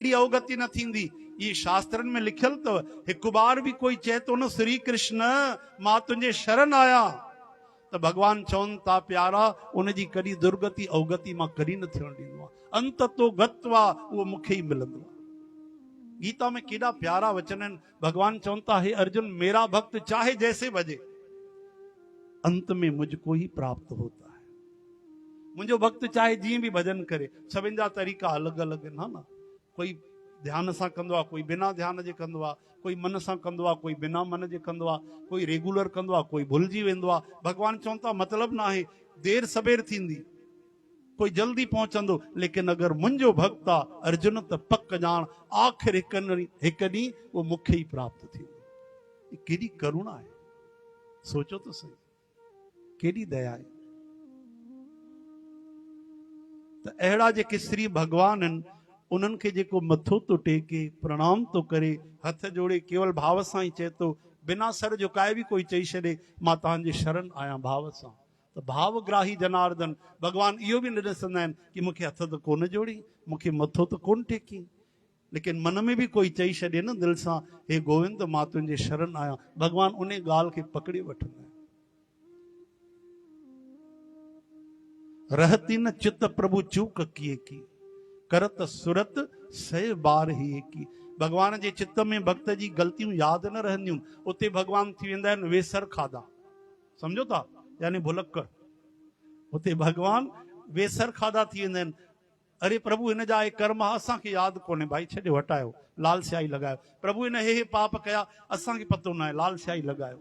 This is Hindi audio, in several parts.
अवगति न थींदी। ये शास्त्रन में लिखल तो एक बार भी कोई चए तो न श्री कृष्ण मां तुझे शरण आया तो भगवान चवन था प्यारा उनजी कड़ी दुर्गति अवगति मां कड़ी न थियण ॾींदो आहे। अंत तो गत्वा वो मुखे ही मिलंदो आहे। गीता में केॾा प्यारा वचन आहिनि। भगवान चवन था हे अर्जुन मेरा भक्त चाहे जैसे बजे अंत में मुझको ही प्राप्त होता है। मुझो भक्त चाहे जीअं भी भजन करे, सभिनि जा तरीक़ा अलॻि अलॻि आहिनि। हा न, कोई ध्यान सां कंदो आहे, कोई बिना ध्यान जे कंदो आहे, कोई मन सां कंदो आहे, कोई बिना मन जे कंदो आहे, कोई रेगुलर कंदो आहे, कोई भुलिजी वेंदो आहे। भगवान चवन था मतलब ना आहे देर सबेर थींदी, कोई जल्दी पहुचंदो, लेकिन अगर मुंहिंजो भक्त आहे अर्जुन त पक ॼाण आख़िर हिकु ॾींहुं उहो मूंखे ई प्राप्त थींदो। केॾी करुणा आहे, सोचो तो सही, केॾी दया आहे। त अहिड़ा जेके श्री भगवान आहिनि उन्हनि खे जेको मथो तो टेके प्रणाम तो करे हथ जोड़े केवल भाव सां ई चए तो, बिना सर झुकाए भी कोई चई छॾे मां तव्हांजे शरण आहियां भाव सां, त भावग्राही जनार्दन भगवान इहो बि न ॾिसंदा आहिनि कि मूंखे हथ त कोन जोड़ी, मूंखे मथो त कोन टेकी, लेकिन मन में भी कोई चई छॾे न दिलि सां हे गोविंद मां तुंहिंजे शरण आहियां, भगवान उन ॻाल्हि खे पकड़े वठंदा आहिनि। रहती न चित प्रभु चूक किए की करत सुरत सह बार ही की। भगवान जे चित्त में भक्त जी गलतियूं यादि न रहंदियूं, उते भगवान थी वेंदा आहिनि वेसर खाधा, समझो था, यानी भुलक्कड़। उते भगवान वेसर खाधा थी वेंदा आहिनि। अरे प्रभु हिन जा कर्म असांखे यादि कोन्हे, भाई छॾियो हटायो, लाल स्याही लॻायो। प्रभु हिन हे पाप कया असांखे पतो न आहे, लाल स्याही लॻायो।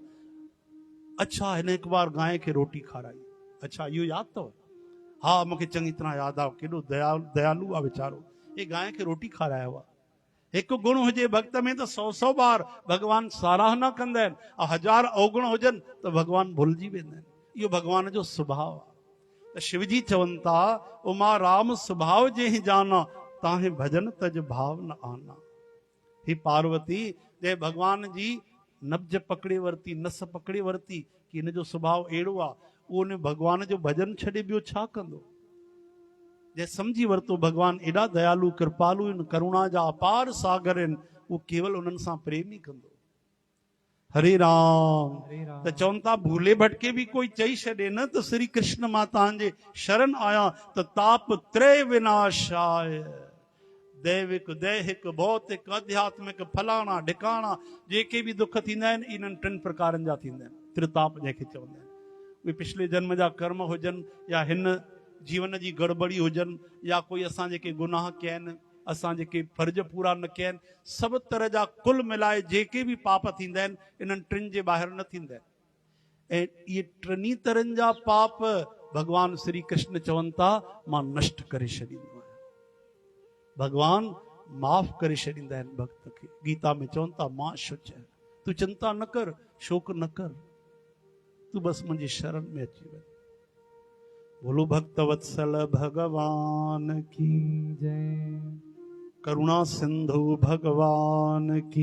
अच्छा हिन हिकु बार गांइ खे रोटी खाराई, अच्छा इहो यादि अथव? हाँ मूंखे चङी तरह यादि आहे, केॾो दयालु आहे वीचारो, हे गांइ खे रोटी खारायो आहे। हिकु गुण हुजे भक्त में त 100 बार भगवान साराहना कंदा आहिनि, ऐं 1000 अवगुण हुजनि त भगवान भुलिजी वेंदा आहिनि। इहो भगवान जो स्वभाव आहे। त शिवजी चवनि था उमा राम स्वभाव जे जाना ताहे भजन तज भाव न आना। ही पार्वती जंहिं भगवान जी नब्ज पकड़े वरिती, नस पकड़े वरिती कि हिन जो स्वभाव अहिड़ो आहे, उहो उन भगवान जो भजन छॾे ॿियो छा कंदो। जंहिं सम्झी वरितो भगवान एॾा दयालु कृपालु आहिनि, करुणा जा अपार सागर आहिनि, उहो केवल उन्हनि सां प्रेम ई कंदो। हरे राम। त चवनि था भूले भटके भी कोई चई छॾे न त श्री कृष्ण मां तव्हांजे शरण आहियां त ताप त्रय विनाशाय, दैविक दैहिक भौतिक आध्यात्मिक फलाणा ढिकाणा जेके भी दुख थींदा आहिनि इन्हनि 3 प्रकारनि जा थींदा आहिनि। त्रिताप जंहिंखे चवंदा आहिनि, उहे पिछले जन्म जा कर्म हुजनि या हिन जीवन जी गड़बड़ी हुजनि या कोई असां जेके गुनाह कया आहिनि, असां जेके फर्ज पूरा न कया आहिनि, सभु तरह जा कुल मिलाए जेके भी पाप थींदा आहिनि इन्हनि 3 जे ॿाहिरि न थींदा आहिनि। ऐं इहे 3 तरहनि जा पाप भगवान श्री कृष्ण चवनि था मां नष्ट करे छॾींदो आहियां। भगवान माफ़ करे छॾींदा आहिनि भक्त खे। गीता में चवनि था मां शुच, तूं चिंता न कर, शोक न कर, तू बस मुझे शरण में अची वञ। बोलो भक्त वत्सल भगवान की जय, करुणा सिंधु भगवान की।